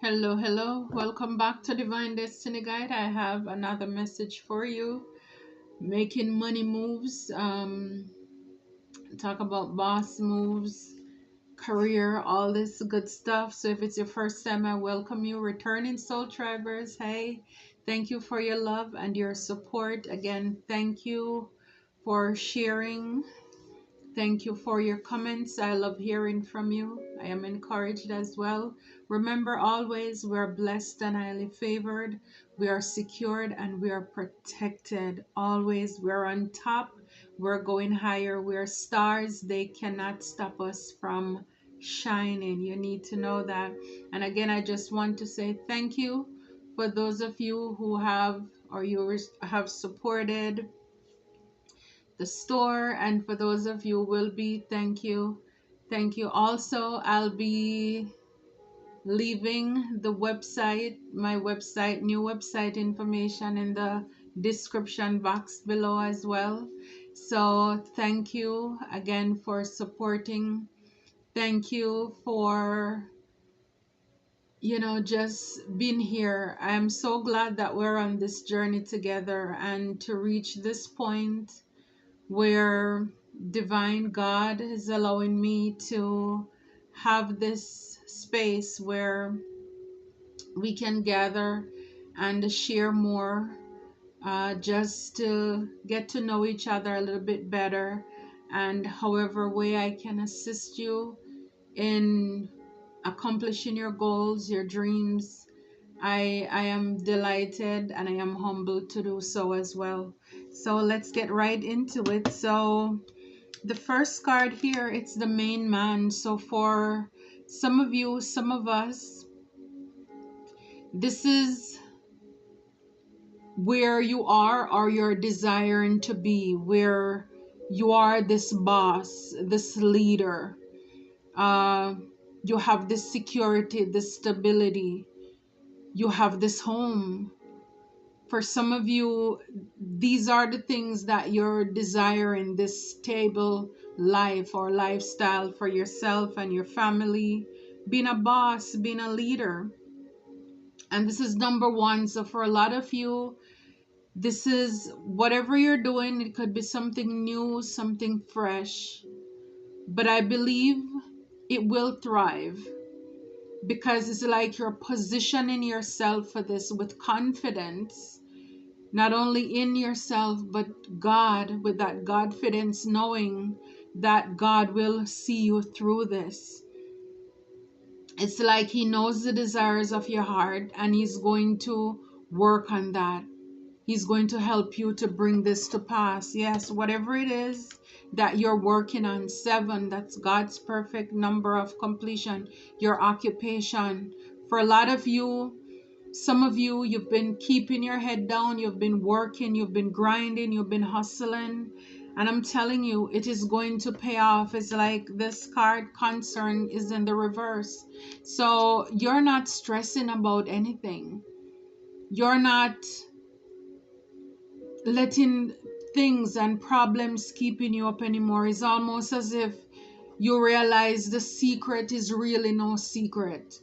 Hello, hello. Welcome back to Divine Destiny Guide. I have another message for you. Making money moves. Talk about boss moves, career, all this good stuff. So if it's your first time, I welcome you. Returning Soul Tribers, hey, thank you for your love and your support. Again, thank you for sharing. Thank you for your comments. I love hearing from you. I am encouraged as well. Remember always, we're blessed and highly favored. We are secured and we are protected. Always, we're on top. We're going higher. We're stars. They cannot stop us from shining. You need to know that. And again, I just want to say thank you for those of you who have or you have supported the store, and for those of you who will be, thank you also. I'll be leaving the website, my website, new website information in the description box below as well. So thank you again for supporting. Thank you for just being here. I'm so glad that we're on this journey together and to reach this point where divine God is allowing me to have this space where we can gather and share more, just to get to know each other a little bit better, and however way I can assist you in accomplishing your goals, your dreams. I am delighted and I am humbled to do so as well. So let's get right into it. So the first card here, it's the main man. So for some of you, some of us, this is where you are or you're desiring to be, where you are this boss, this leader. Uh, you have this security, this stability. You have this home. For some of you, these are the things that you're desiring, this stable life or lifestyle for yourself and your family, being a boss, being a leader. And this is number one. So for a lot of you, this is whatever you're doing, it could be something new, something fresh. But I believe it will thrive because it's like you're positioning yourself for this with confidence, not only in yourself, but God, with that confidence, knowing that God will see you through this. It's like He knows the desires of your heart and He's going to work on that. He's going to help you to bring this to pass. Yes, whatever it is that you're working on. 7, that's God's perfect number of completion. Your occupation. For a lot of you, some of you, you've been keeping your head down, you've been working, you've been grinding, you've been hustling. And I'm telling you, it is going to pay off. It's like this card, concern, is in the reverse. So you're not stressing about anything. You're not letting things and problems keeping you up anymore. It's almost as if you realize the secret is really no secret.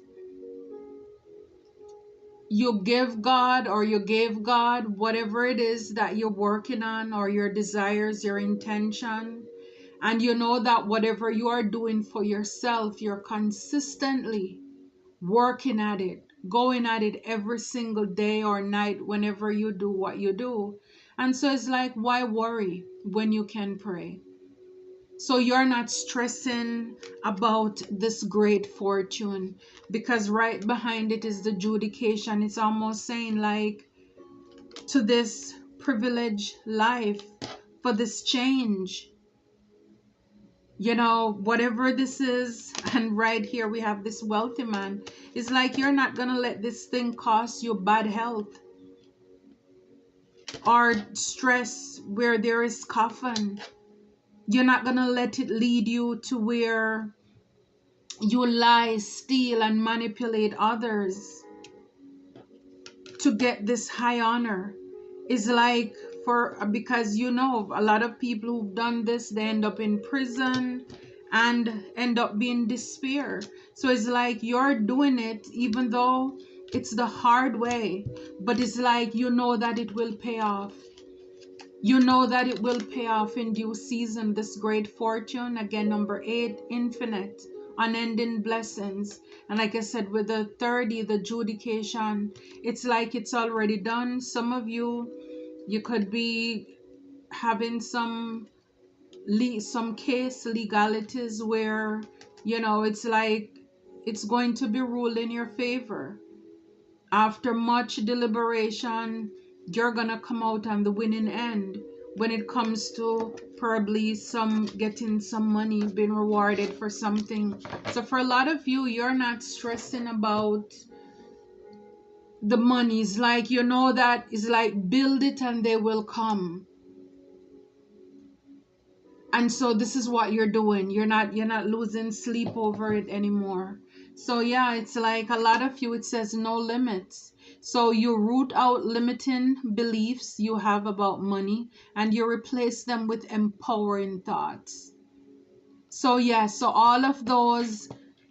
You give God, or you gave God whatever it is that you're working on, or your desires, your intention, and you know that whatever you are doing for yourself, you're consistently working at it, going at it every single day or night whenever you do what you do. And so it's like, why worry when you can pray? So you're not stressing about this great fortune, because right behind it is the judication. It's almost saying like, to this privileged life, for this change, whatever this is. And right here we have this wealthy man. It's like you're not gonna let this thing cost you bad health or stress where there is coffin. You're not gonna let it lead you to where you lie, steal, and manipulate others to get this high honor. It's like, because a lot of people who've done this, they end up in prison and end up being despair. So it's like you're doing it even though it's the hard way, but it's like you know that it will pay off. You know that it will pay off in due season. This great fortune, again, number 8, infinite, unending blessings. And like I said, with the 30, the adjudication, it's like it's already done. Some of you, you could be having some case legalities where, it's like it's going to be ruled in your favor. After much deliberation, you're gonna come out on the winning end when it comes to probably some getting some money, being rewarded for something. So for a lot of you, you're not stressing about the money. It's like you know that it's like build it and they will come. And so this is what you're doing. You're not losing sleep over it anymore. So yeah, it's like a lot of you, it says no limits. So you root out limiting beliefs you have about money and you replace them with empowering thoughts. So yeah, so all of those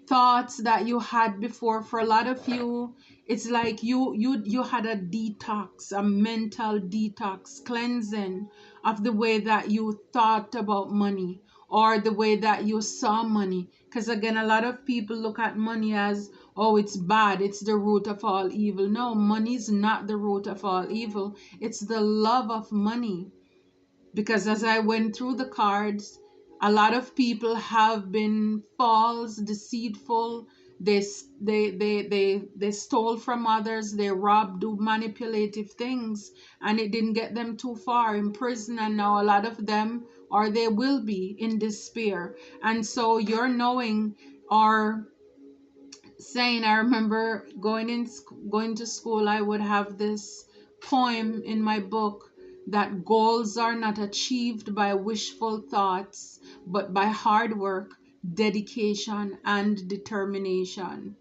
thoughts that you had before, for a lot of you, it's like you had a detox, a mental detox, cleansing of the way that you thought about money or the way that you saw money. Because again, a lot of people look at money as, oh, it's bad, it's the root of all evil. No, money is not the root of all evil. It's the love of money. Because as I went through the cards, a lot of people have been false, deceitful. They stole from others. They robbed, do manipulative things, and it didn't get them too far in prison. And now a lot of them, or they will be, in despair. And so you're knowing, or saying, I remember going to school, I would have this poem in my book that goals are not achieved by wishful thoughts, but by hard work, dedication, and determination.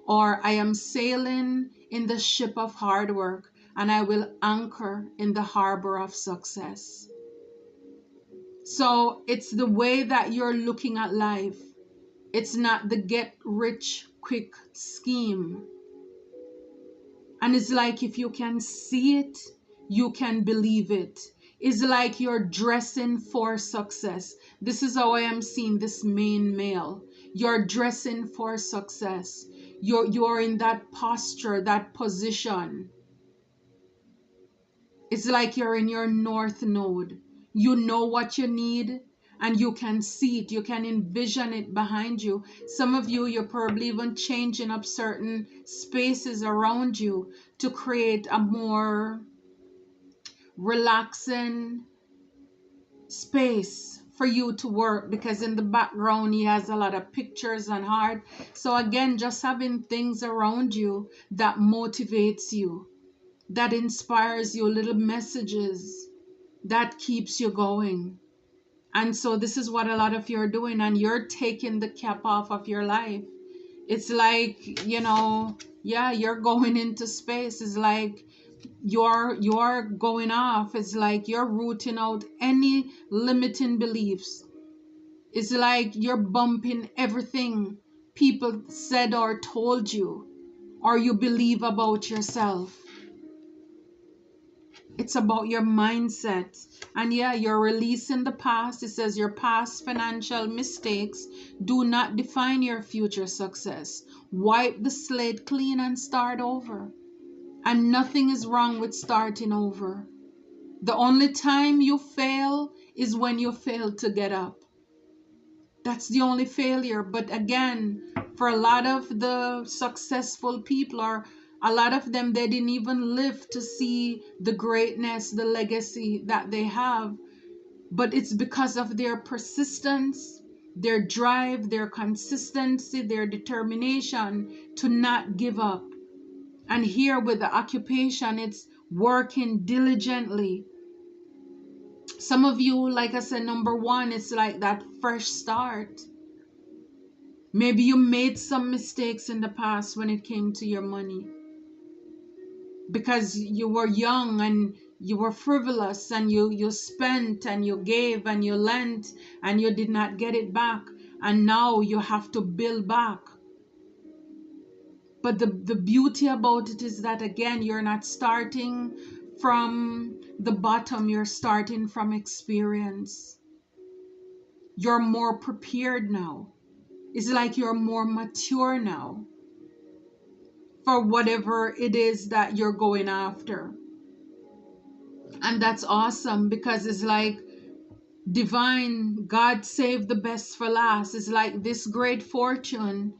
Or I am sailing in the ship of hard work, and I will anchor in the harbor of success. So it's the way that you're looking at life. It's not the get rich quick scheme. And it's like if you can see it, you can believe it. It's like you're dressing for success. This is how I am seeing this main male. You're dressing for success. You're in that posture, that position. It's like you're in your north node. You know what you need and you can see it. You can envision it behind you. Some of you, you're probably even changing up certain spaces around you to create a more relaxing space for you to work, because in the background he has a lot of pictures and art. So again, just having things around you that motivates you, that inspires you, little messages that keeps you going. And so this is what a lot of you are doing, and you're taking the cap off of your life. It's like, yeah, you're going into space. It's like you're going off. It's like you're rooting out any limiting beliefs. It's like you're bumping everything people said or told you or you believe about yourself. It's about your mindset. And yeah, you're releasing the past. It says your past financial mistakes do not define your future success. Wipe the slate clean and start over. And nothing is wrong with starting over. The only time you fail is when you fail to get up. That's the only failure. But again, for a lot of the successful people, or a lot of them, they didn't even live to see the greatness, the legacy that they have. But it's because of their persistence, their drive, their consistency, their determination to not give up. And here with the occupation, it's working diligently. Some of you, like I said, number 1, it's like that fresh start. Maybe you made some mistakes in the past when it came to your money, because you were young and You were frivolous, and you spent and you gave and you lent and you did not get it back, and now you have to build back. But the beauty about it is that, again, you're not starting from the bottom, you're starting from experience. You're more prepared now. It's like you're more mature now for whatever it is that you're going after. And that's awesome, because it's like divine, God saved the best for last. It's like this great fortune,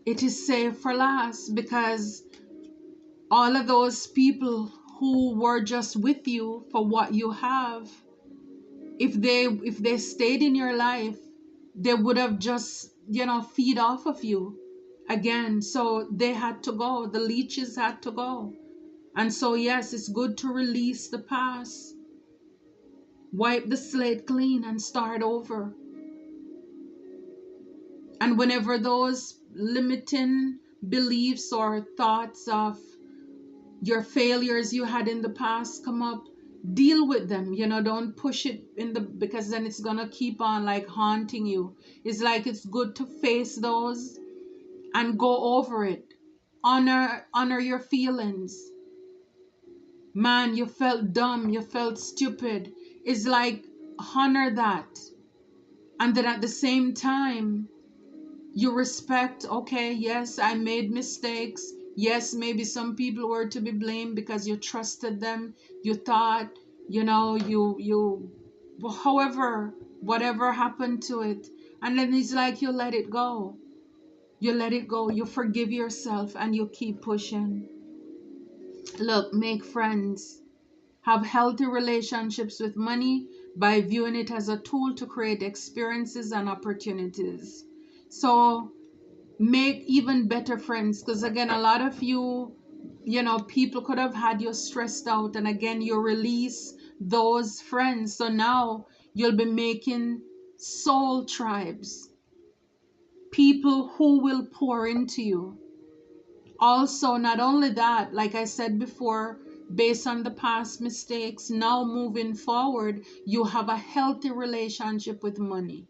it is saved for last, because all of those people who were just with you for what you have, if they stayed in your life, they would have just, feed off of you again. So they had to go, the leeches had to go. And so, yes, it's good to release the past, wipe the slate clean, and start over. And whenever those limiting beliefs or thoughts of your failures you had in the past come up, deal with them. Don't push it because then it's gonna keep on like haunting you. It's like, it's good to face those and go over it. Honor your feelings. Man, you felt dumb, you felt stupid. It's like, honor that. And then at the same time, you respect, okay, yes, I made mistakes. Yes, maybe some people were to be blamed because you trusted them. You thought, you however, whatever happened to it. And then it's like, you let it go. You let it go. You forgive yourself and you keep pushing. Look, make friends. Have healthy relationships with money by viewing it as a tool to create experiences and opportunities. So make even better friends, because again, a lot of people could have had you stressed out, and again, you release those friends. So now you'll be making soul tribes, people who will pour into you. Also, not only that, like I said before, based on the past mistakes, now moving forward, you have a healthy relationship with money.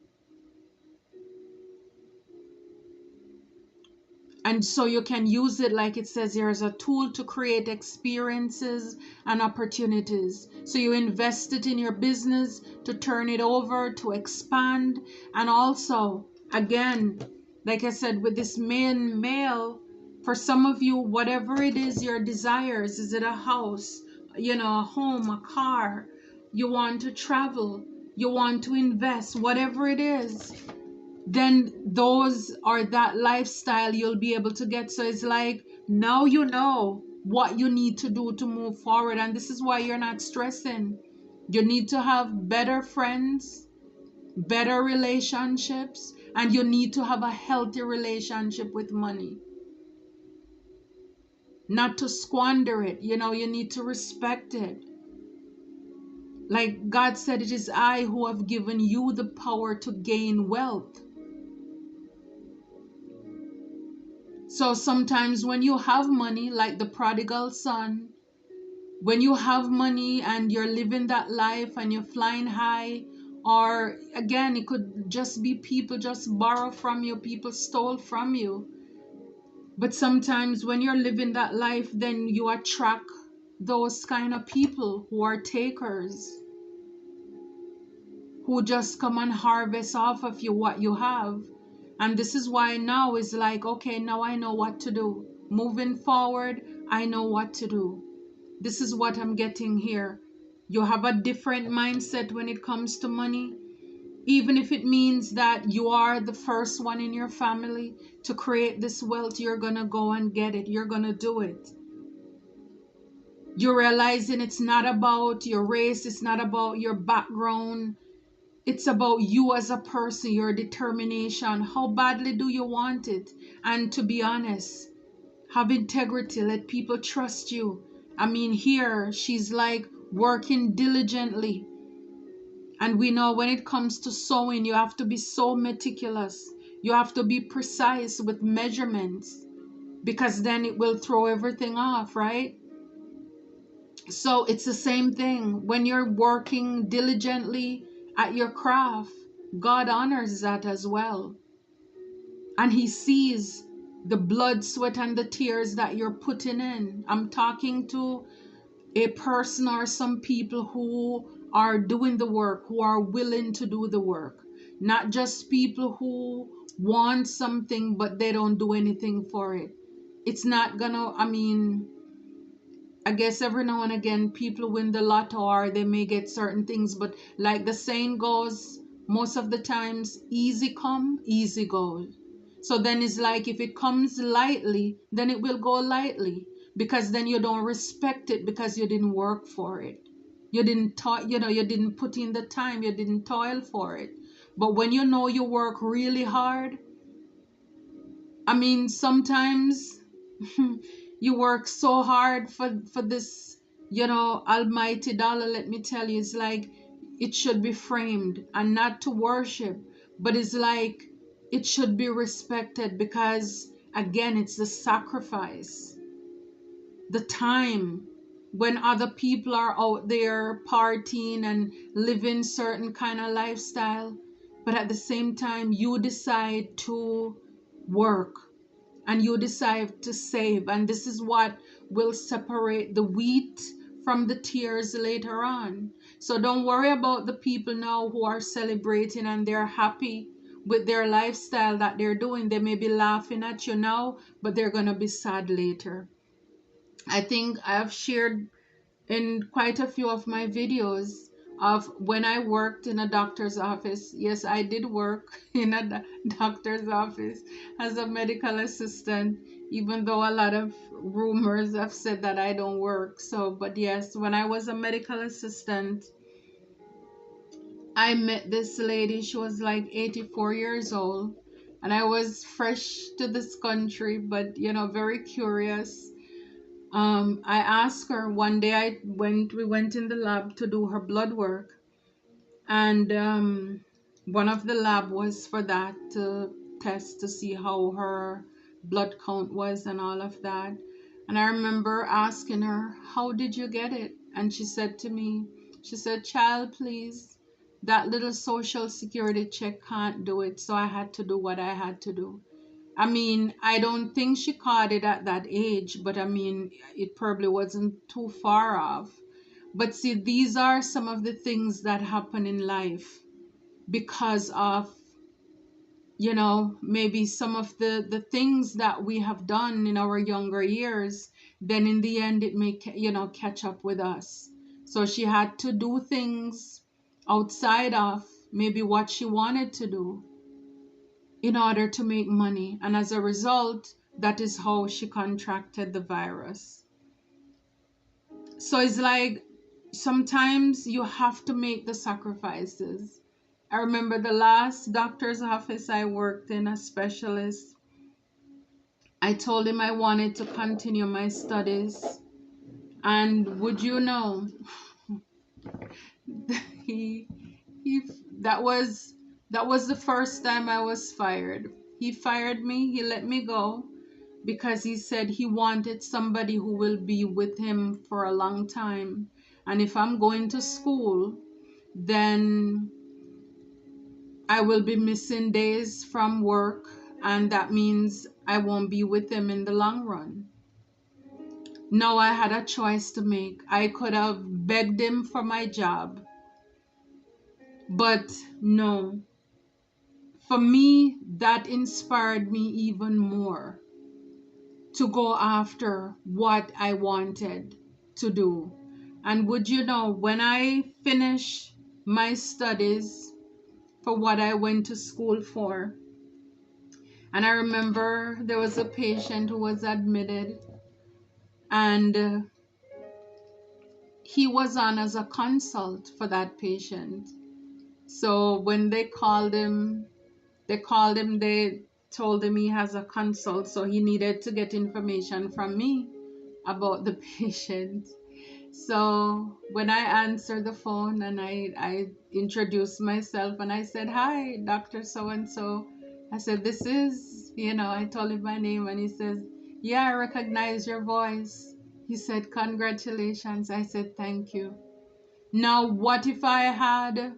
And so you can use it, like it says here, as a tool to create experiences and opportunities. So you invest it in your business to turn it over, to expand. And also, again, like I said, with this male, for some of you, whatever it is your desires, is it a house, a home, a car, you want to travel, you want to invest, whatever it is, then those or that lifestyle you'll be able to get. So it's like, now you know what you need to do to move forward, and this is why you're not stressing. You need to have better friends, better relationships, and you need to have a healthy relationship with money, not to squander it. You need to respect it. Like God said, it is I who have given you the power to gain wealth. So sometimes when you have money, like the prodigal son, when you have money and you're living that life and you're flying high, or again, it could just be people just borrow from you, people stole from you. But sometimes when you're living that life, then you attract those kind of people who are takers, who just come and harvest off of you what you have. And this is why now is like, okay, now I know what to do. Moving forward, I know what to do. This is what I'm getting here. You have a different mindset when it comes to money. Even if it means that you are the first one in your family to create this wealth, you're going to go and get it. You're going to do it. You're realizing it's not about your race. It's not about your background. It's about you as a person, your determination. How badly do you want it? And to be honest, have integrity. Let people trust you. I mean, here she's like working diligently. And we know when it comes to sewing, you have to be so meticulous. You have to be precise with measurements, because then it will throw everything off, right? So it's the same thing when you're working diligently at your craft. God honors that as well. And He sees the blood, sweat, and the tears that you're putting in. I'm talking to a person or some people who are doing the work, who are willing to do the work, not just people who want something but they don't do anything for it. It's not gonna, I mean, I guess every now and again people win the lotto or they may get certain things, but like the saying goes, most of the times, easy come, easy go. So then it's like if it comes lightly, then it will go lightly because then you don't respect it because you didn't work for it. You didn't put in the time, you didn't toil for it. But when you know you work really hard, I mean, sometimes you work so hard for this, almighty dollar. Let me tell you, it's like it should be framed and not to worship, but it's like it should be respected because again, it's the sacrifice, the time when other people are out there partying and living certain kind of lifestyle, but at the same time you decide to work and you decide to save. And this is what will separate the wheat from the tears later on. So don't worry about the people now who are celebrating and they're happy with their lifestyle that they're doing. They may be laughing at you now, but they're going to be sad later. I think I have shared in quite a few of my videos of when I worked in a doctor's office. Yes, I did work in a doctor's office as a medical assistant, even though a lot of rumors have said that I don't work. So, but yes, when I was a medical assistant, I met this lady. She was like 84 years old. And I was fresh to this country, but very curious. I asked her one day. We went in the lab to do her blood work, and one of the lab was for that to test to see how her blood count was and all of that. And I remember asking her, "How did you get it?" And she said to me, she said, "Child, please, that little social security check can't do it, so I had to do what I had to do." I mean, I don't think she caught it at that age, but I mean, it probably wasn't too far off. But see, these are some of the things that happen in life because of, maybe some of the things that we have done in our younger years. Then in the end, it may, catch up with us. So she had to do things outside of maybe what she wanted to do in order to make money. And as a result, that is how she contracted the virus. So it's like sometimes you have to make the sacrifices. I remember the last doctor's office I worked in, a specialist. I told him I wanted to continue my studies. And would you know, he he that was the first time I was fired. He fired me, he let me go because he said he wanted somebody who will be with him for a long time. And if I'm going to school, then I will be missing days from work, and that means I won't be with him in the long run. Now I had a choice to make. I could have begged him for my job, but no. For me, that inspired me even more to go after what I wanted to do. And would you know, when I finished my studies for what I went to school for, and I remember there was a patient who was admitted, and he was on as a consult for that patient. So when they told him he has a consult, so he needed to get information from me about the patient. So when I answered the phone and I introduced myself and I said, "Hi, Dr. So and so." I said, "This is," I told him my name, and he says, "Yeah, I recognize your voice." He said, congratulations. I said, thank you. Now, what if I had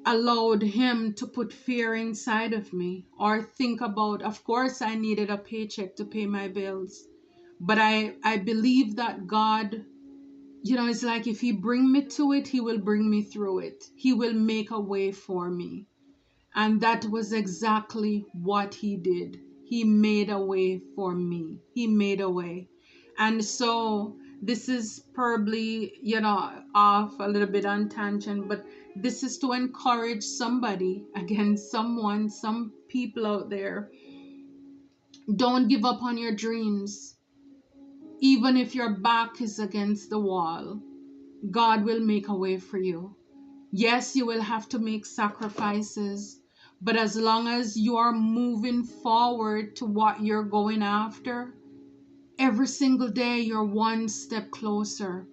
allowed him to put fear inside of me or think about, of course, I needed a paycheck to pay my bills. But I believe that God, it's like if he bring me to it, he will bring me through it. He will make a way for me. And that was exactly what he did. He made a way for me. He made a way. And so this is probably, off a little bit on tangent, but this is to encourage somebody, again, someone, some people out there. Don't give up on your dreams. Even if your back is against the wall, God will make a way for you. Yes, you will have to make sacrifices, but as long as you are moving forward to what you're going after, every single day you're one step closer.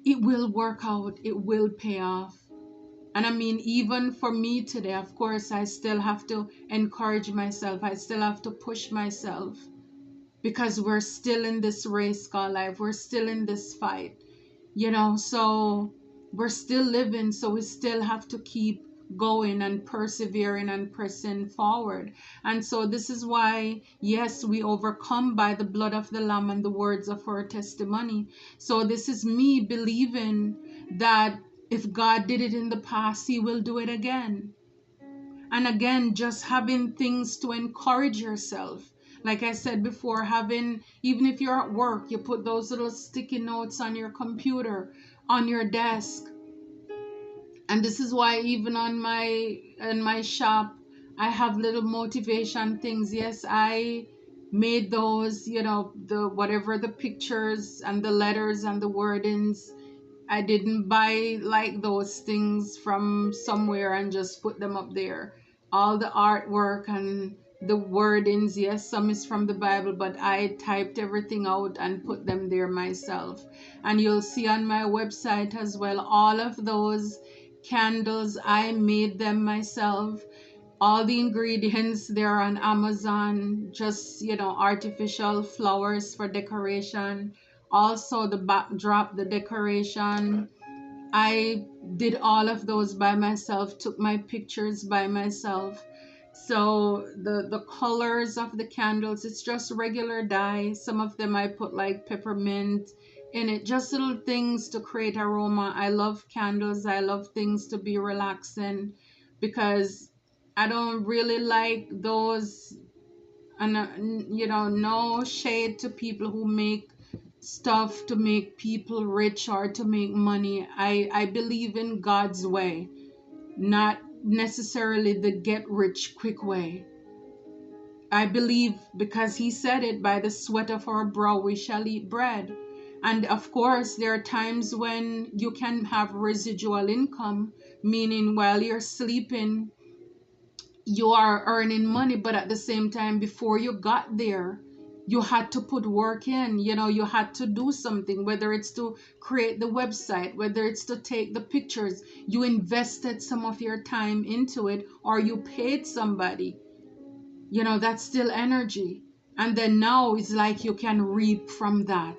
It will work out, it will pay off. And I mean, even for me today, of course, I still have to encourage myself, I still have to push myself because we're still in this race called life, we're still in this fight. So we're still living, so we still have to keep going and persevering and pressing forward. And so this is why, yes, we overcome by the blood of the Lamb and the words of our testimony. So this is me believing that if God did it in the past, he will do it again. And again, just having things to encourage yourself. Like I said before, having, even if you're at work, you put those little sticky notes on your computer, on your desk. And this is why even on my shop, I have little motivation things. Yes, I made those, the whatever the pictures and the letters and the wordings. I didn't buy like those things from somewhere and just put them up there. All the artwork and the wordings, yes, some is from the Bible, but I typed everything out and put them there myself. And you'll see on my website as well, all of those candles, I made them myself. All the ingredients there on Amazon, just, artificial flowers for decoration. Also the backdrop, the decoration, I did all of those by myself, took my pictures by myself. So the colors of the candles, it's just regular dye. Some of them I put like peppermint in it, just little things to create aroma. I love candles. I love things to be relaxing because I don't really like those, and no shade to people who make stuff to make people rich or to make money. I believe in God's way, not necessarily the get rich quick way. I believe because he said it, by the sweat of our brow we shall eat bread. And of course there are times when you can have residual income, meaning while you're sleeping you are earning money, but at the same time, before you got there, you had to put work in. You had to do something, whether it's to create the website, whether it's to take the pictures. You invested some of your time into it, or you paid somebody. That's still energy. And then now it's like you can reap from that.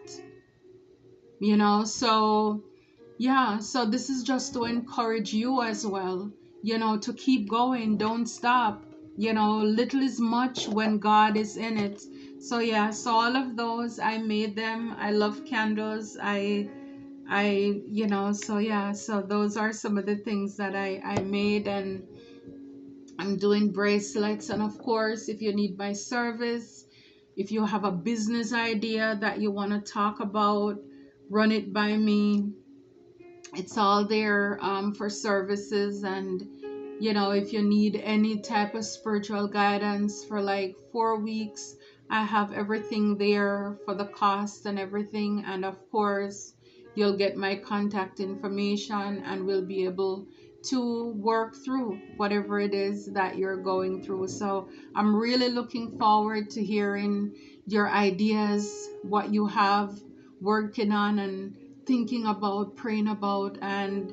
So yeah, so this is just to encourage you as well, to keep going, don't stop. Little is much when God is in it. So yeah, so all of those I made them. I love candles. So yeah, so those are some of the things that I made, and I'm doing bracelets. And of course, if you need my service, if you have a business idea that you want to talk about, run it by me. It's all there for services. And if you need any type of spiritual guidance for like 4 weeks, I have everything there for the cost and everything. And of course you'll get my contact information, and we'll be able to work through whatever it is that you're going through. So I'm really looking forward to hearing your ideas, what you have working on and thinking about, praying about. And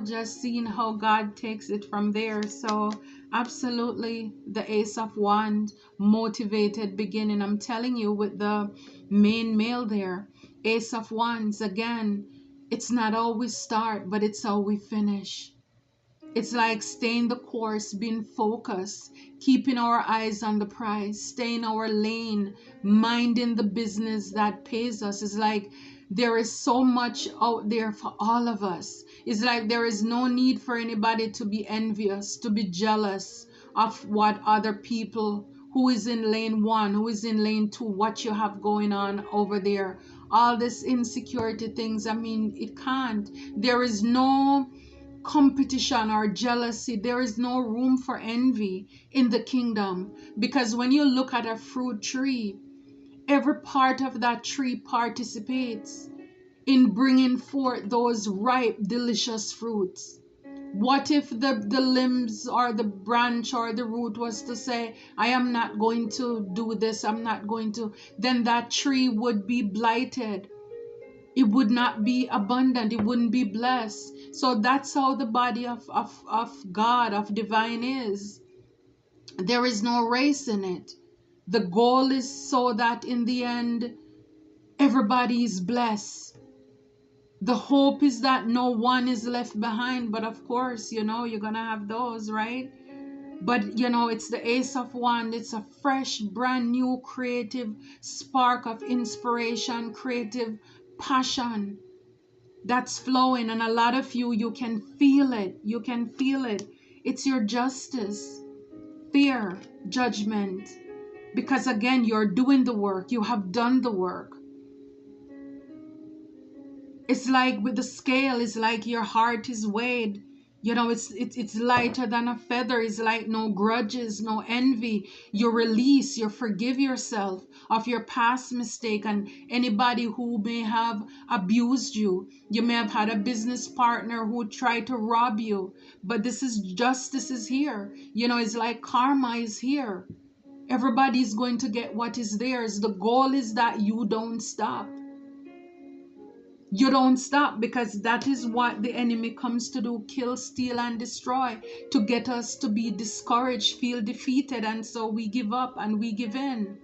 just seeing how God takes it from there. So absolutely, the Ace of Wands, motivated beginning. I'm telling you, with the main male there, Ace of Wands, again, it's not how we start, but it's how we finish. It's like staying the course, being focused, keeping our eyes on the prize, staying our lane, minding the business that pays us. It's like there is so much out there for all of us. It's like there is no need for anybody to be envious, to be jealous of what other people, who is in lane one, who is in lane two, what you have going on over there. All this insecurity things, I mean, it can't. There is no competition or jealousy. There is no room for envy in the kingdom, because when you look at a fruit tree, every part of that tree participates in bringing forth those ripe, delicious fruits. What if the limbs or the branch or the root was to say, I am not going to do this, I'm not going to, then that tree would be blighted. It would not be abundant, it wouldn't be blessed. So that's how the body of God, of divine is. There is no race in it. The goal is so that in the end, everybody is blessed. The hope is that no one is left behind. But of course, you're going to have those, right? But it's the Ace of Wands. It's a fresh, brand new, creative spark of inspiration, creative passion that's flowing. And a lot of you can feel it. You can feel it. It's your justice, fear, judgment. Because again, you're doing the work. You have done the work. It's like with the scale, it's like your heart is weighed. It's lighter than a feather. It's like no grudges, no envy. You release, you forgive yourself of your past mistake and anybody who may have abused you. You may have had a business partner who tried to rob you, but this is justice is here. It's like karma is here. Everybody's going to get what is theirs. The goal is that you don't stop. You don't stop, because that is what the enemy comes to do: kill, steal, and destroy, to get us to be discouraged, feel defeated, and so we give up and we give in.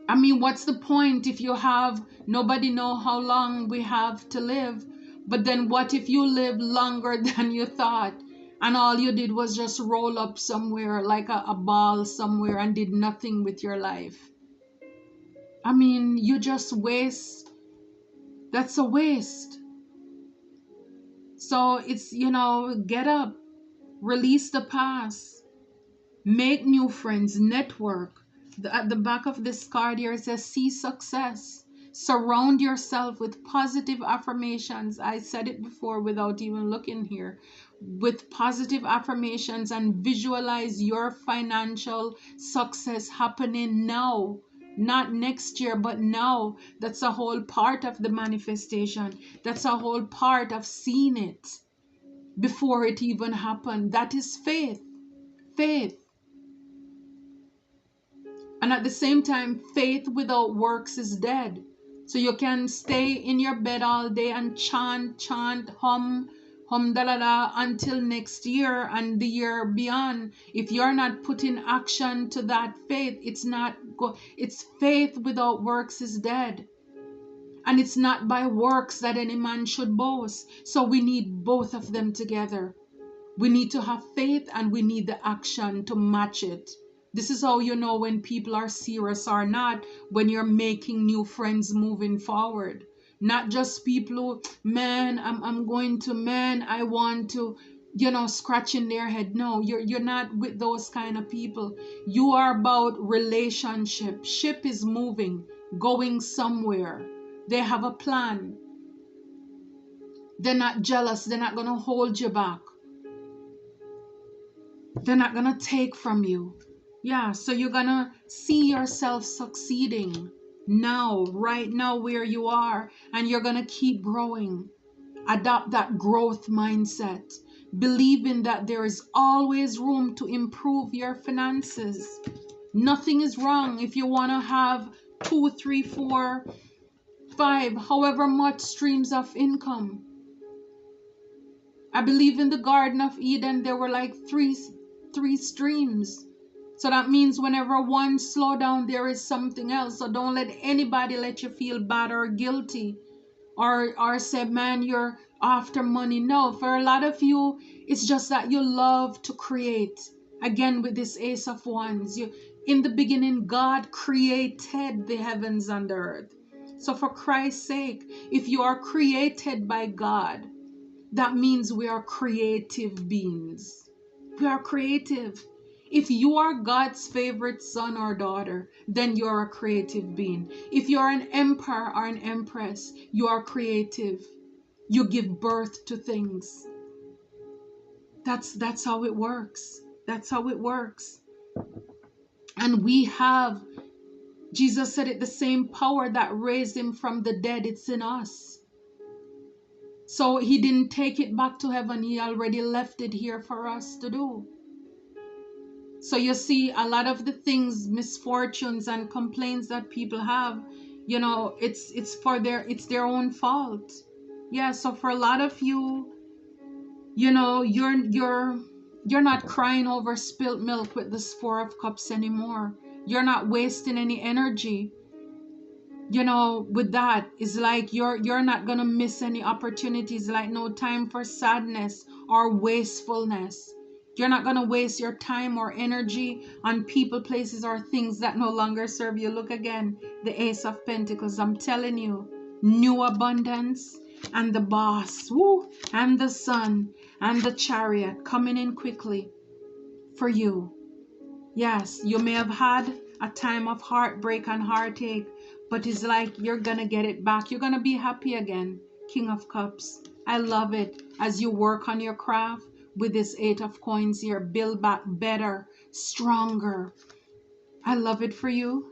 I mean, what's the point if you have, nobody know how long we have to live, but then what if you live longer than you thought, and all you did was just roll up somewhere like a ball somewhere and did nothing with your life? I mean, you just waste. That's a waste. So it's, get up, release the past, make new friends, network. At the back of this card here it says, see success. Surround yourself with positive affirmations. I said it before without even looking here. With positive affirmations, and visualize your financial success happening now. Not next year, but now. That's a whole part of the manifestation. That's a whole part of seeing it before it even happened. That is faith. Faith. And at the same time, faith without works is dead. So you can stay in your bed all day and chant, hum, da la la until next year and the year beyond. If you're not putting action to that faith, it's faith without works is dead. And it's not by works that any man should boast. So we need both of them together. We need to have faith and we need the action to match it. This is how you know when people are serious or not, when you're making new friends moving forward. Not just people who, man, I'm going to, man, I want to, scratching their head. No, you're not with those kind of people. You are about relationship. Ship is moving, going somewhere. They have a plan. They're not jealous. They're not going to hold you back. They're not going to take from you. Yeah, so you're going to see yourself succeeding now, right now where you are, and you're going to keep growing. Adopt that growth mindset. Believing that there is always room to improve your finances. Nothing is wrong if you want to have 2, 3, 4 5, however much streams of income. I believe in the Garden of Eden, there were like three streams. So that means whenever one slow down, there is something else. So don't let anybody let you feel bad or guilty or say, man, you're after money. No, for a lot of you, it's just that you love to create. Again, with this Ace of Wands, in the beginning, God created the heavens and the earth. So for Christ's sake, if you are created by God, that means we are creative beings. We are creative. If you are God's favorite son or daughter, then you're a creative being. If you're an emperor or an empress, you are creative. You give birth to things. That's how it works. That's how it works. And we have, Jesus said it, the same power that raised him from the dead, it's in us. So he didn't take it back to heaven. He already left it here for us to do. So you see, a lot of the things, misfortunes and complaints that people have, it's their own fault. Yeah, so for a lot of you, you're not crying over spilt milk with this 4 of Cups anymore. You're not wasting any energy. With that, it's like you're not gonna miss any opportunities. Like, no time for sadness or wastefulness. You're not gonna waste your time or energy on people, places, or things that no longer serve you. Look again, the Ace of Pentacles. I'm telling you, new abundance and the Boss, woo, and the Sun and the Chariot coming in quickly for you. Yes, you may have had a time of heartbreak and heartache, but it's like you're gonna get it back. You're gonna be happy again. King of Cups. I love it as you work on your craft with this 8 of Coins here. Build back better, stronger. I love it for you.